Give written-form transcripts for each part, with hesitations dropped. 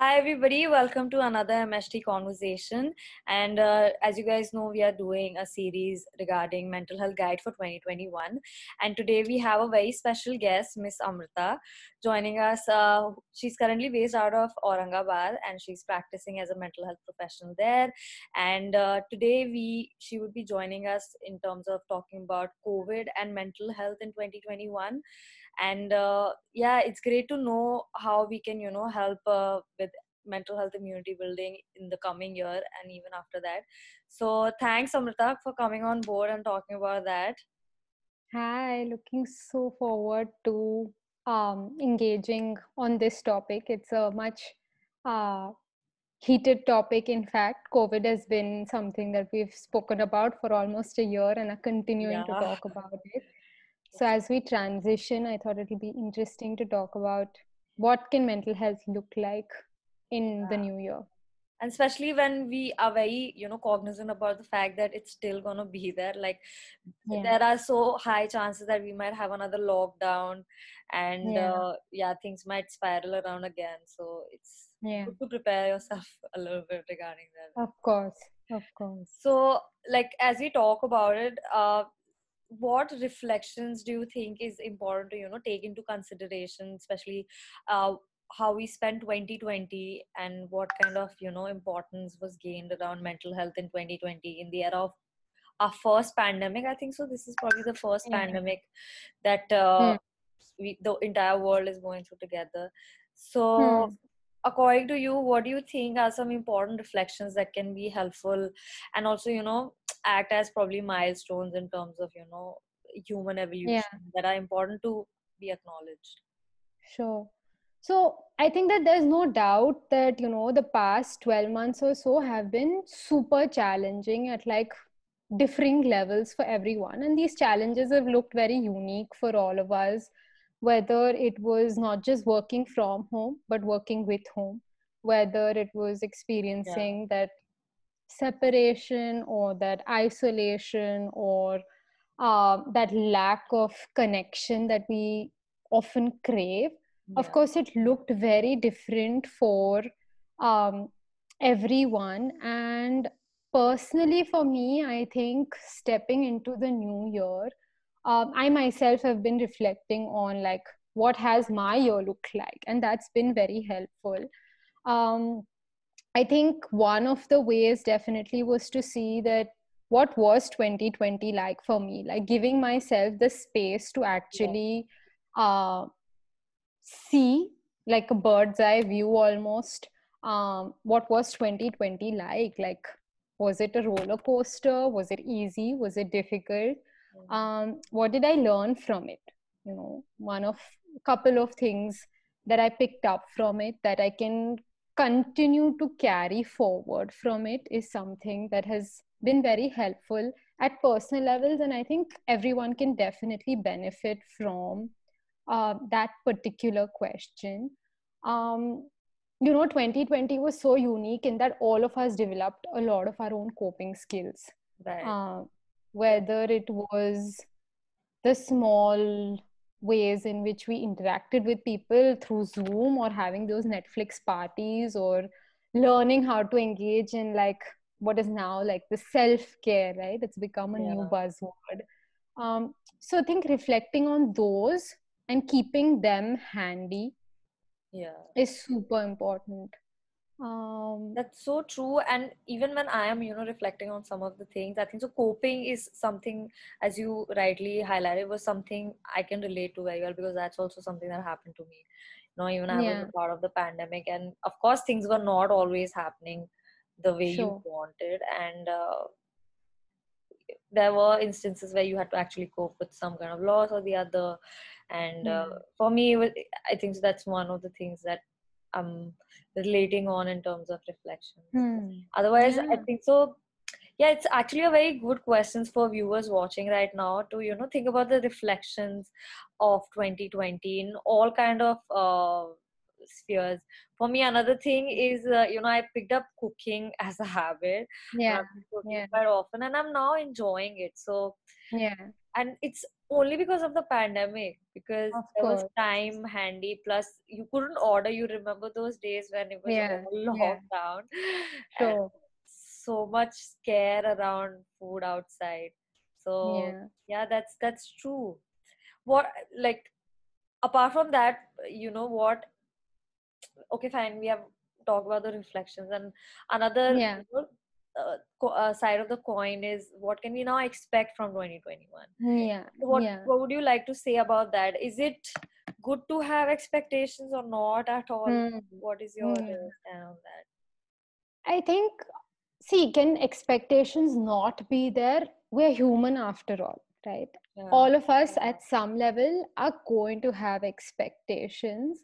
Hi everybody, welcome to another MST conversation. And as you guys know, we are doing a series regarding mental health guide for 2021. And today we have a very special guest, Miss Amrita, joining us. She's currently based out of Aurangabad, and she's practicing as a mental health professional there. And today she would be joining us in terms of talking about COVID and mental health in 2021. And yeah, it's great to know how we can help with mental health immunity building in the coming year and even after that. So thanks, Amrita, for coming on board and talking about that. Hi, looking so forward to engaging on this topic. It's a much uh, heated topic. In fact, COVID has been something that we've spoken about for almost a year and are continuing to Yeah. talk about it. So, as we transition, I thought it'll be interesting to talk about what can mental health look like in the new year. And especially when we are very cognizant about the fact that it's still going to be there, like Yeah, there are so high chances that we might have another lockdown, and yeah, yeah, things might spiral around again, so it's yeah. good to prepare yourself a little bit regarding that. Of course, of course. So, like, as we talk about it, what reflections do you think is important to take into consideration, especially uh, how we spent 2020 and what kind of importance was gained around mental health in 2020 in the era of our first pandemic? I think so. This is probably the first Yeah. pandemic that Hmm. the entire world is going through together. So, Hmm. according to you, what do you think are some important reflections that can be helpful and also, act as probably milestones in terms of, human Yeah. evolution that are important to be acknowledged? Sure. So I think that there's no doubt that, the past 12 months or so have been super challenging at like differing levels for everyone. And these challenges have looked very unique for all of us, whether it was not just working from home, but working with home, whether it was Yeah, experiencing that separation or that isolation or that lack of connection that we often crave. Of yeah, course, it looked very different for um, everyone. And personally, for me, I think stepping into the new year, I myself have been reflecting on like what has my year looked like, and that's been very helpful. Um, I think one of the ways definitely was to see that what was 2020 like for me, like giving myself the space to yeah, actually uh, see, like a bird's eye view almost, what was 2020 like was it a roller coaster, was it easy, was it difficult, what did I learn from it, one of couple of things that I picked up from it that I can continue to carry forward from it is something that has been very helpful at personal levels, and I think everyone can definitely benefit from that particular question. Um, 2020 was so unique in that all of us developed a lot of our own coping skills. right. Uh, whether it was the small ways in which we interacted with people through Zoom or having those Netflix parties or learning how to engage in like what is now like the self-care, right? It's become a new Yeah, buzzword. So I think reflecting on those and keeping them handy yeah. is super important. Um, That's so true. And even when I am, reflecting on some of the things, I think so coping is something, as you rightly highlighted, was something I can relate to very well because that's also something that happened to me. Even I was yeah, a part of the pandemic, and of course, things were not always happening the way you sure. wanted. And there were instances where you had to actually cope with some kind of loss or the other. And Yeah. for me, I think so that's one of the things that I'm relating on in terms of reflections. Otherwise, I Yeah. think so. Yeah, it's actually a very good question for viewers watching right now to think about the reflections of 2020 in all kind of spheres. For me, another thing is I picked up cooking as a habit. Yeah. I've been cooking Yeah. quite often, and I'm now enjoying it. So Yeah. And it's only because of the pandemic, because Of there was course. time handy, plus you couldn't order. You remember those days when it was Yeah, all yeah, locked down and sure. so much scare around food outside. So Yeah, yeah, that's true. What, like, apart from that, what, okay, fine, we have talked about the reflections, and another, yeah, side of the coin is what can we now expect from 2021. yeah, what yeah. what would you like to say about that? Is it good to have expectations or not at all? Hmm. What is your Yeah. stand on that? I think, see, can expectations not be there? We're human after all, right? Yeah. All of us at some level are going to have expectations.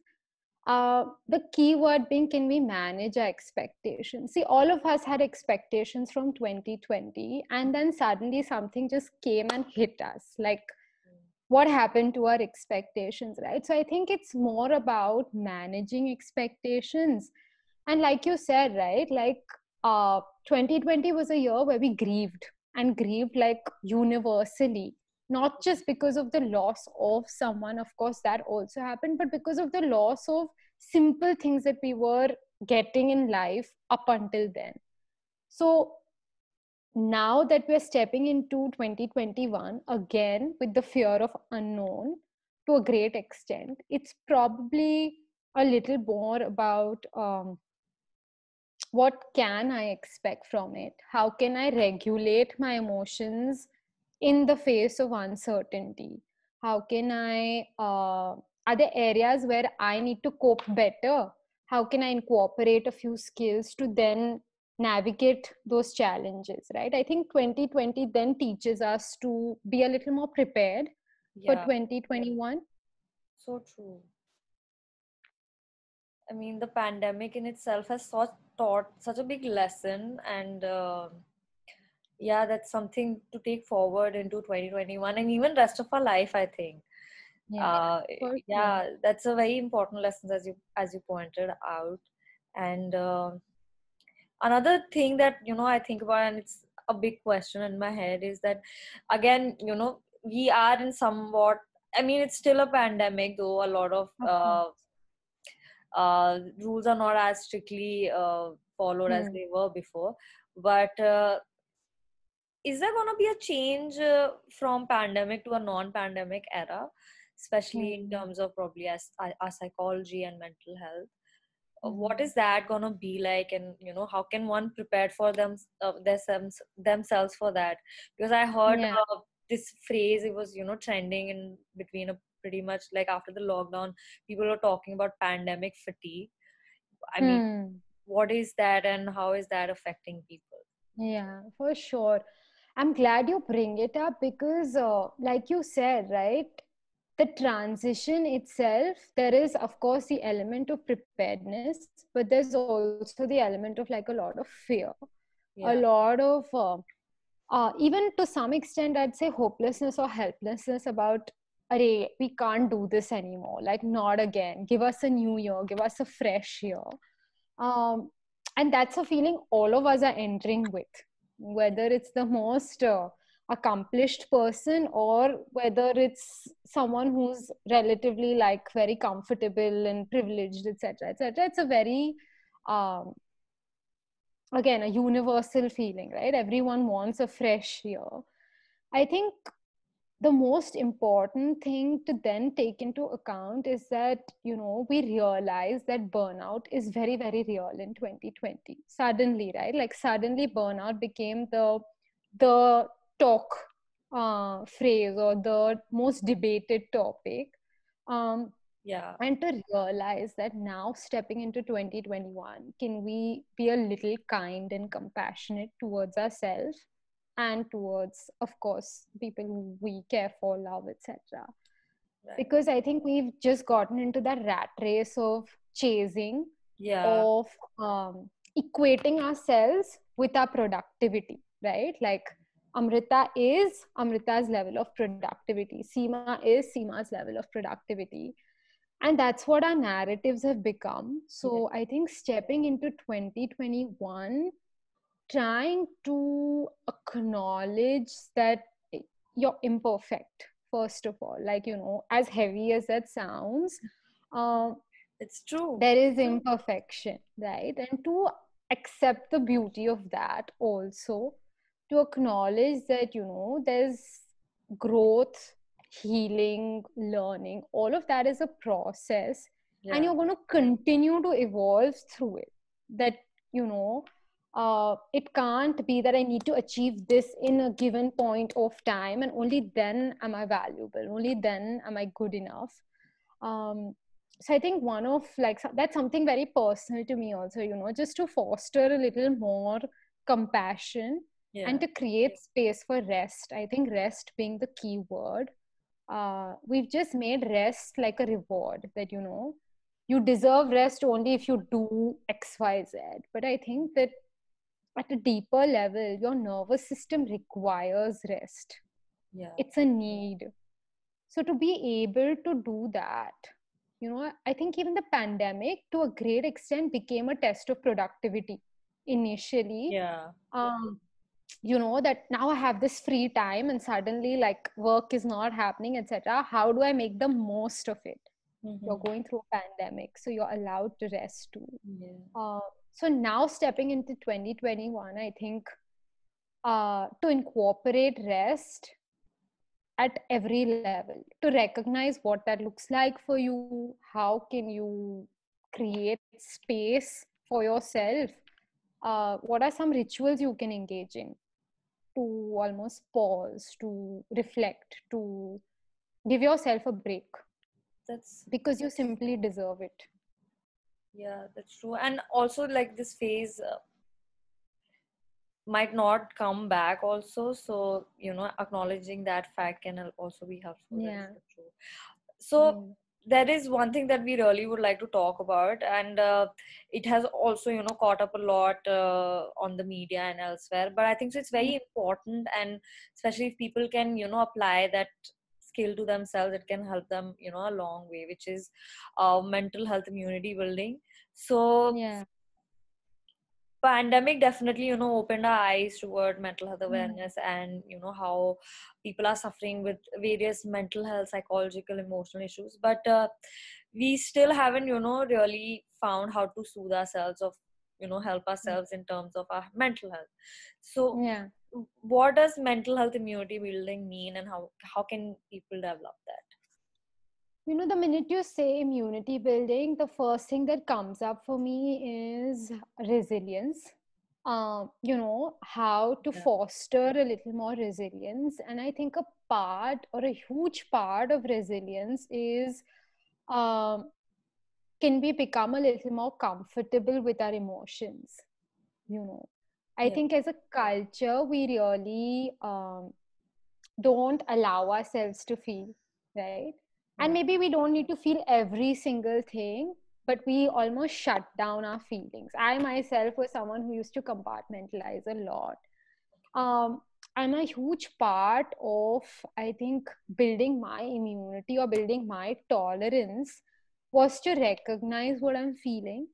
The key word being, can we manage our expectations? See, all of us had expectations from 2020, and then suddenly something just came and hit us. Like, what happened to our expectations, right? So I think it's more about managing expectations. And like you said, right, like 2020 was a year where we grieved, and grieved like universally, not just because of the loss of someone, of course that also happened, but because of the loss of simple things that we were getting in life up until then. So now that we're stepping into 2021 again with the fear of unknown to a great extent, it's probably a little more about what can I expect from it? How can I regulate my emotions in the face of uncertainty? How can I, are there areas where I need to cope better? How can I incorporate a few skills to then navigate those challenges, right? I think 2020 then teaches us to be a little more prepared for Yeah, 2021. so true. I mean, the pandemic in itself has taught such a big lesson, and yeah, that's something to take forward into 2021 and even rest of our life, I think. Yeah, uh for sure. yeah, that's a very important lesson, as you pointed out. And another thing that I think about, and it's a big question in my head, is that again, we are in somewhat, I mean, it's still a pandemic, though a lot of Of course. rules are not as strictly followed as Hmm. they were before. But is there going to be a change from pandemic to a non-pandemic era, especially in Hmm. terms of probably as our psychology and mental health? What Hmm. is that going to be like, and how can one prepare for themselves for that? Because I heard Yeah. this phrase, it was trending in between, a pretty much like after the lockdown, people were talking about pandemic fatigue. I mean, Hmm. what is that, and how is that affecting people? Yeah, for sure. I'm glad you bring it up because, like you said, right, the transition itself, there is, of course, the element of preparedness, but there's also the element of like a lot of fear, a Yeah. lot of, even to some extent, I'd say hopelessness or helplessness about, Array, we can't do this anymore. Like, not again. Give us a new year, give us a fresh year. Um, and that's a feeling all of us are entering with, whether it's the most accomplished person or whether it's someone who's relatively like very comfortable and privileged, etc., etc. It's a very um, again a universal feeling, right? Everyone wants a fresh year. I think the most important thing to then take into account is that we realize that burnout is very, very real in 2020 suddenly, right? Like suddenly burnout became the talk phrase or the most debated topic. um, Yeah. and to realize that now stepping into 2021, can we be a little kind and compassionate towards ourselves and towards, of course, people who we care for, love, etc. Right. Because I think we've just gotten into that rat race of chasing, Yeah. of equating ourselves with our productivity, right? Like Amrita is Amrita's level of productivity, Seema is Seema's level of productivity, and that's what our narratives have become. Yeah. So I think stepping into 2021, trying to acknowledge that you're imperfect, first of all. Like, as heavy as that sounds, um, It's true. there is imperfection, right? And to accept the beauty of that also, to acknowledge that, there's growth, healing, learning, all of that is a process, and Yeah. you're going to continue to evolve through it. That, it can't be that I need to achieve this in a given point of time, and only then am I valuable, only then am I good enough. So I think one of, like, that's something very personal to me also, just to foster a little more compassion Yeah. and to create space for rest. I think rest being the key word. We've just made rest like a reward, that, you deserve rest only if you do XYZ. But I think that at a deeper level, your nervous system requires rest. Yeah. It's a need. So to be able to do that, I think even the pandemic to a great extent became a test of productivity initially. Yeah. That now I have this free time and suddenly, like, work is not happening, etc. How do I make the most of it? You're Mm-hmm. going through a pandemic, so you're allowed to rest too. Yeah. Uh, so now stepping into 2021, I think to incorporate rest at every level, to recognize what that looks like for you. How can you create space for yourself? What are some rituals you can engage in to almost pause, to reflect, to give yourself a break, That's because you simply deserve it. Yeah, that's true. And also, like, this phase might not come back also. So, acknowledging that fact can also be helpful. That is Yeah. so true. So, Mm. that is one thing that we really would like to talk about. And it has also, caught up a lot on the media and elsewhere. But I think so it's very important. And especially if people can, apply that skill to themselves, it can help them, a long way, which is mental health immunity building. So, Yeah. pandemic definitely opened our eyes toward mental health Mm. awareness, and how people are suffering with various mental health, psychological, emotional issues, but we still haven't really found how to soothe ourselves, of help ourselves in terms of our mental health. So Yeah. what does mental health immunity building mean, and how can people develop that? The minute you say immunity building, the first thing that comes up for me is resilience. How to Yeah. foster a little more resilience. And I think a part or a huge part of resilience is, um, can we become a little more comfortable with our emotions? I Yeah. think as a culture, we really don't allow ourselves to feel, right? And Yeah. maybe we don't need to feel every single thing, but we almost shut down our feelings. I myself was someone who used to compartmentalize a lot. um, and a huge part of, I think, building my immunity or building my tolerance was to recognize what I'm feeling,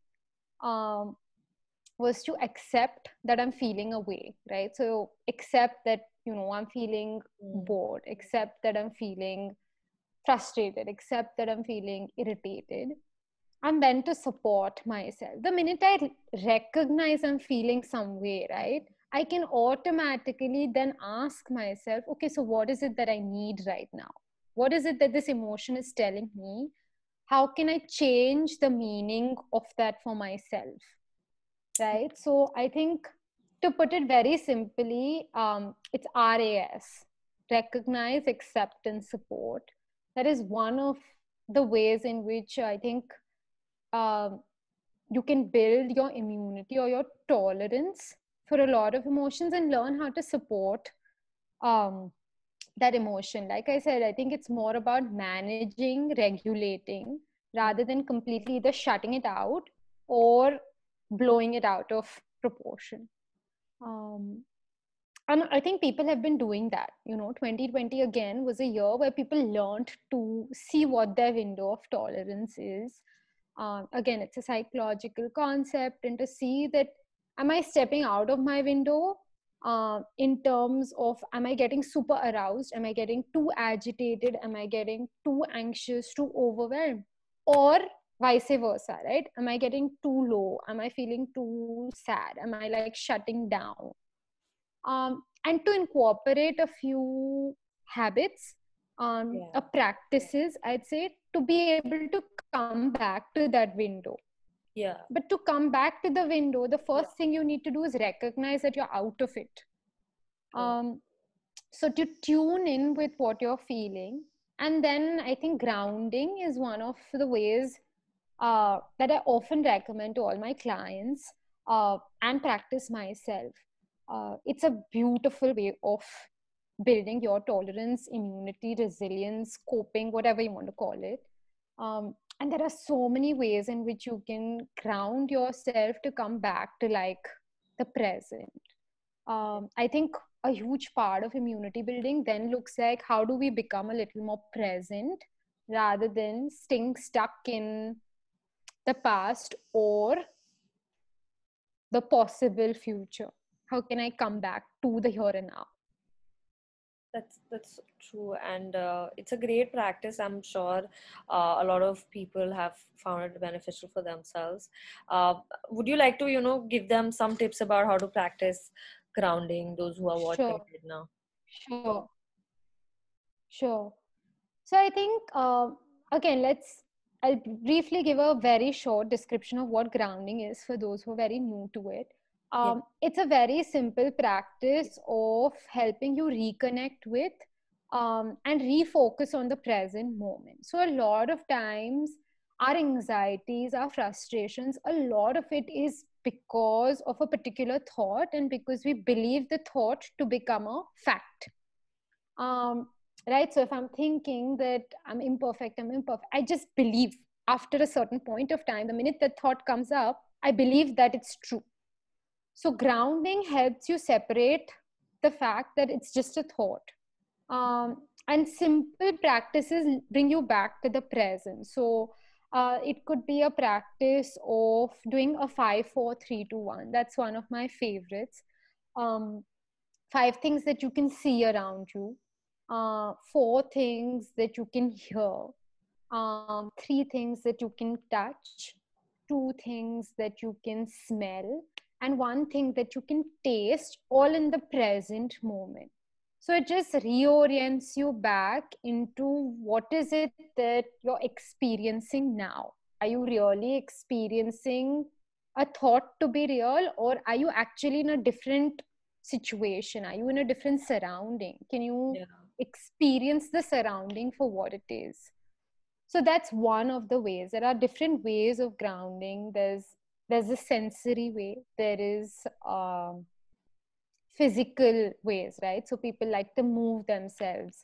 um, was to accept that I'm feeling away, right? So accept that, I'm feeling Mm. bored, accept that I'm feeling frustrated, accept that I'm feeling irritated, and then to support myself. The minute I recognize I'm feeling some way, right, I can automatically then ask myself, okay, so what is it that I need right now? What is it that this emotion is telling me? How can I change the meaning of that for myself? Right? So I think, to put it very simply, it's RAS: recognize, accept, and support. That is one of the ways in which I think um, you can build your immunity or your tolerance for a lot of emotions and learn how to support um, that emotion. Like I said, I think it's more about managing, regulating, rather than completely either shutting it out or blowing it out of proportion. Um, and I think people have been doing that. 2020 again was a year where people learned to see what their window of tolerance is. Again, it's a psychological concept, and to see that, am I stepping out of my window? in terms of, am I getting super aroused? Am I getting too agitated? Am I getting too anxious, too overwhelmed? Or vice versa, right? Am I getting too low? Am I feeling too sad? Am I like shutting down? And to incorporate a few habits, Yeah. practices, I'd say, to be able to come back to that window. Yeah. But to come back to the window, the first thing you need to do is recognize that you're out of it. True. um, so to tune in with what you're feeling, and then I think grounding is one of the ways that I often recommend to all my clients, and practice myself. It's a beautiful way of building your tolerance, immunity, resilience, coping, whatever you want to call it. And there are so many ways in which you can ground yourself to come back to like the present. I think a huge part of immunity building then looks like, how do we become a little more present rather than staying stuck in the past or the possible future? How can I come back to the here and now? That's true, and it's a great practice. I'm sure a lot of people have found it beneficial for themselves. Uh, would you like to, give them some tips about how to practice grounding? Those who are watching Sure, right now. sure, sure. So I think, again, I'll briefly give a very short description of what grounding is for those who are very new to it. Yeah, It's a very simple practice of helping you reconnect with, and refocus on the present moment. So a lot of times, our anxieties, our frustrations, a lot of it is because of a particular thought and because we believe the thought to become a fact. um, right? So if I'm thinking that I'm imperfect, I just believe, after a certain point of time, the minute that thought comes up, I believe that it's true. So grounding helps you separate the fact that it's just a thought. And simple practices bring you back to the present. So it could be a practice of doing a 5 4 3 2 1. That's one of my favorites. um, 5 things that you can see around you, 4 things that you can hear, 3 things that you can touch, 2 things that you can smell, and 1 thing that you can taste, all in the present moment. So it just reorients you back into what is it that you're experiencing now. Are you really experiencing a thought to be real, or are you actually in a different situation? Are you in a different surrounding? Can you yeah, experience the surrounding for what it is? So that's one of the ways. There are different ways of grounding. There's a sensory way, there is physical ways, right? So people like to move themselves,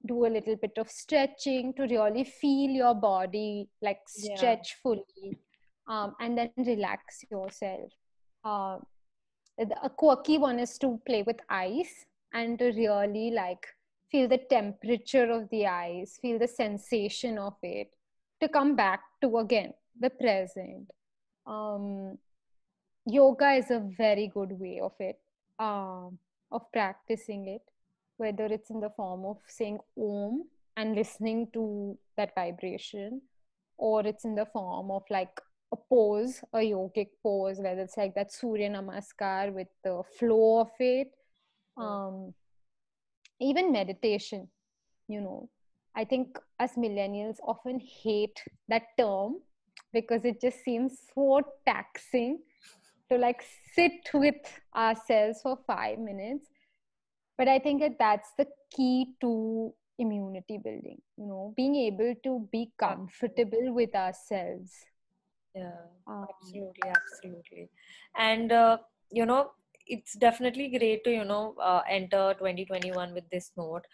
do a little bit of stretching to really feel your body, like yeah. stretch fully, and then relax yourself. uh, a quirky one is to play with ice and to really like feel the temperature of the ice, feel the sensation of it, to come back to again the present. um, Yoga is a very good way of it, of practicing it, whether it's in the form of saying om and listening to that vibration, or it's in the form of like a pose, a yogic pose, whether it's like that Surya Namaskar with the flow of it. Yeah. um, Even meditation, you know, I think us millennials often hate that term because it just seems so taxing to like sit with ourselves for 5 minutes. But I think that that's the key to immunity building, you know, being able to be Absolutely. comfortable with ourselves. Yeah, um, absolutely, absolutely. And it's definitely great to, enter 2021 with this note,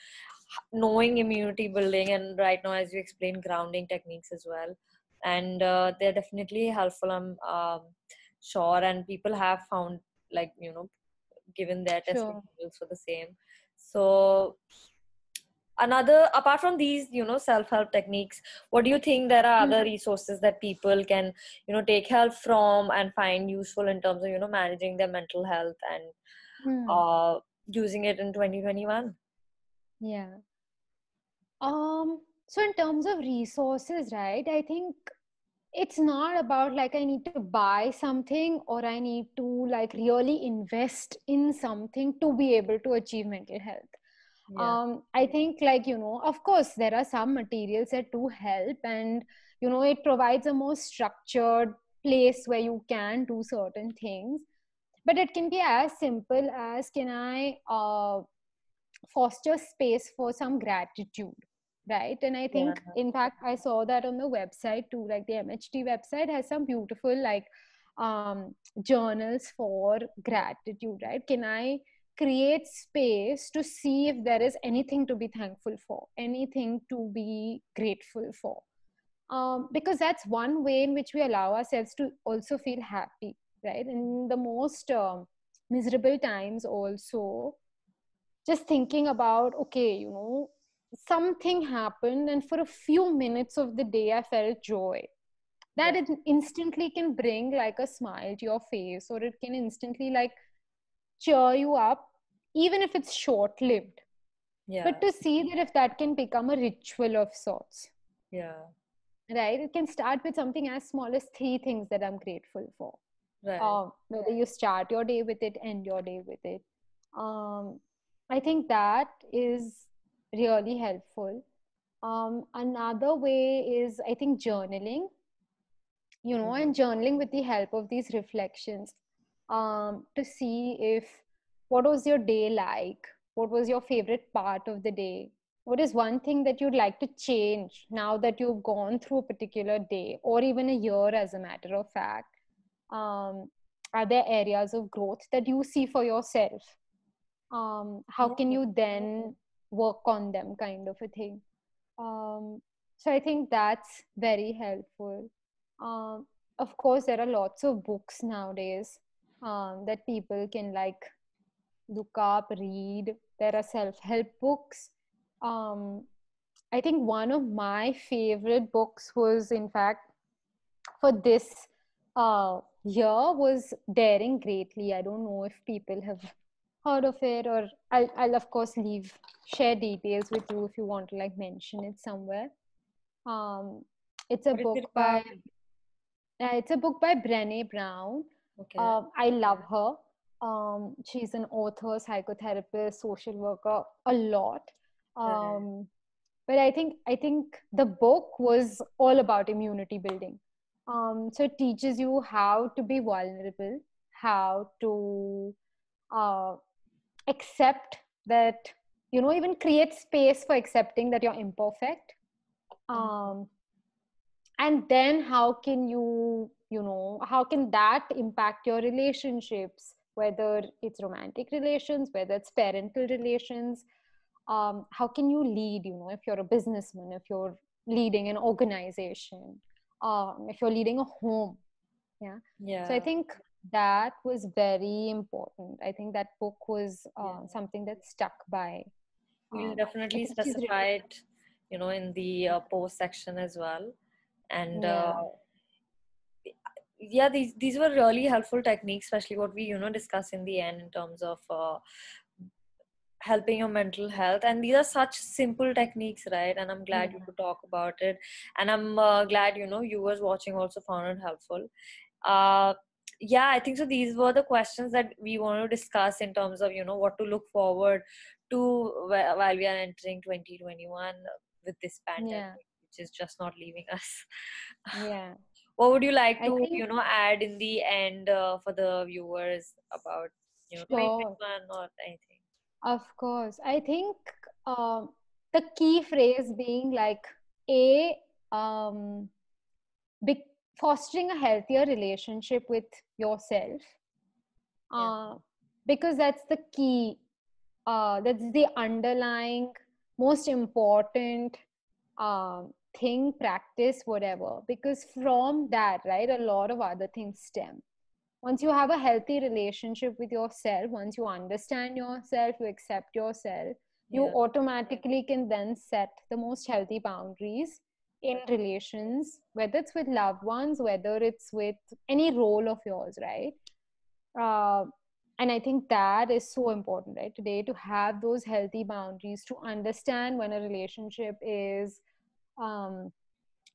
knowing immunity building, and right now, as you explained, grounding techniques as well. And they're definitely helpful, I'm sure, and people have found, like, given their sure. testimonials for the same. So another, apart from these, self-help techniques, what do you think there are other Mhm. resources that people can, take help from and find useful in terms of, managing their mental health and using it in 2021? Yeah. So in terms of resources, right, I think it's not about like I need to buy something or I need to like really invest in something to be able to achieve mental health. Yeah. I think, like, of course there are some materials that do help, and it provides a more structured place where you can do certain things. But it can be as simple as, can I foster space for some gratitude, right? And I Yeah. think, in fact, I saw that on the website too, like the MHT website has some beautiful like um, journals for gratitude, right? Can I create space to see if there is anything to be thankful for, anything to be grateful for? Because that's one way in which we allow ourselves to also feel happy, right? In the most miserable times also, just thinking about, okay, something happened and for a few minutes of the day I felt joy, that Yeah. it instantly can bring like a smile to your face, or it can instantly like cheer you up, even if it's short lived. Yeah. But to see that if that can become a ritual of sorts, Yeah. right? It can start with something as small as three things that I'm grateful for. Right. Whether you start your day with it, end your day with it. Um, I think that is really helpful. Another way is, I think, journaling, Mhm. and journaling with the help of these reflections, to see if what was your day like, what was your favorite part of the day, what is one thing that you'd like to change now that you've gone through a particular day or even a year, as a matter of fact. um, are there areas of growth that you see for yourself? How can Yeah. you then work on them, kind of a thing? So I think that's very helpful. um, of course there are lots of books nowadays that people can like look up, read. There are self-help books. um, I think one of my favorite books was, in fact, for this year, was Daring Greatly. I don't know if people have heard of it, or I'll of course share details with you if you want to like mention it somewhere. um, it's a What is it book by about? Brené Brown. Okay. I love her. She's an author, psychotherapist, social worker, a lot. Right. Um, but I think the book was all about immunity building. So it teaches you how to be vulnerable, how to uh, accept that, even create space for accepting that you're imperfect. Mhm. um, and then how can how can that impact your relationships, whether it's romantic relations, whether it's parental relations. How can you lead, if you're a businessman, if you're leading an organization, if you're leading a home. Yeah. So I Yeah. think that was very important. I think that book was Yeah. something that stuck by. We'll I definitely think she's specify written. it, in the post section as well. And Yeah. yeah, these were really helpful techniques, especially what we discuss in the end in terms of helping your mental health. And these are such simple techniques, right? And I'm glad you Yeah. could talk about it. And I'm glad viewers watching also found it helpful. uh yeah, I think so these were the questions that we want to discuss in terms of what to look forward to while we are entering 2021 with this Yeah. pandemic, which is just not leaving us. Yeah. What would you like I to think, add in the end for the viewers about sure, 2021 or anything? of course. I think um, the key phrase being like, a um, big, fostering a healthier relationship with yourself, Yeah. uh, because that's the key. That's the underlying most important thing, practice, whatever. Because from that, right, a lot of other things stem. Once you have a healthy relationship with yourself, once you understand yourself, you accept yourself, you Yeah. automatically can then set the most healthy boundaries in relations, whether it's with loved ones, whether it's with any role of yours, right? uh, And I think that is so important, right? Today, to have those healthy boundaries, to understand when a relationship is um,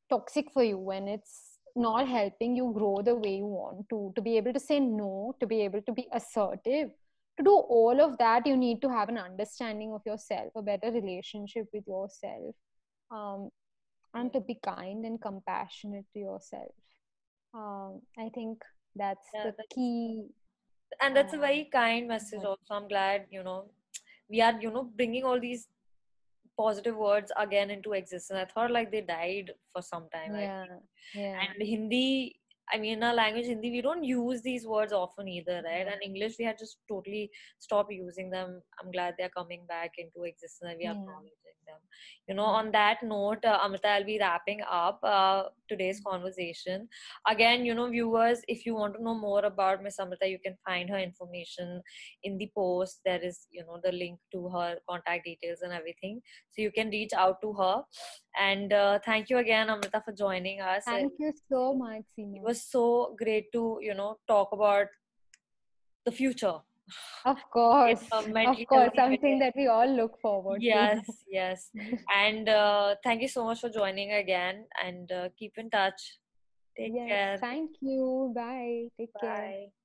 toxic for you, when it's not helping you grow the way you want to be able to say no, to be able to be assertive. To do all of that, you need to have an understanding of yourself, a better relationship with yourself, um, and to be kind and compassionate to yourself. I think that's Yeah, the key. that's a Um, very kind message also. I'm glad, we are, bringing all these positive words again into existence. I thought like they died for some time, I yeah, think. yeah, And Hindi, I mean, in our language, Hindi, we don't use these words often either, right? yeah, And English, we had just totally stopped using them. I'm glad they're coming back into existence and we are yeah, acknowledging them. On that note, Amrita, I'll be wrapping up today's conversation. Again, viewers, if you want to know more about Miss Amrita, you can find her information in the post. There is, the link to her contact details and everything. So you can reach out to her. And thank you again, Amrita, for joining us. Thank you so much, It Seema. was so great to, talk about the future in a Of mentally course, healthy something way. that we all look forward to. Yes, yes. And thank you so much for joining again and keep in touch. Take Yes, care. thank you. Bye. Take care. Bye.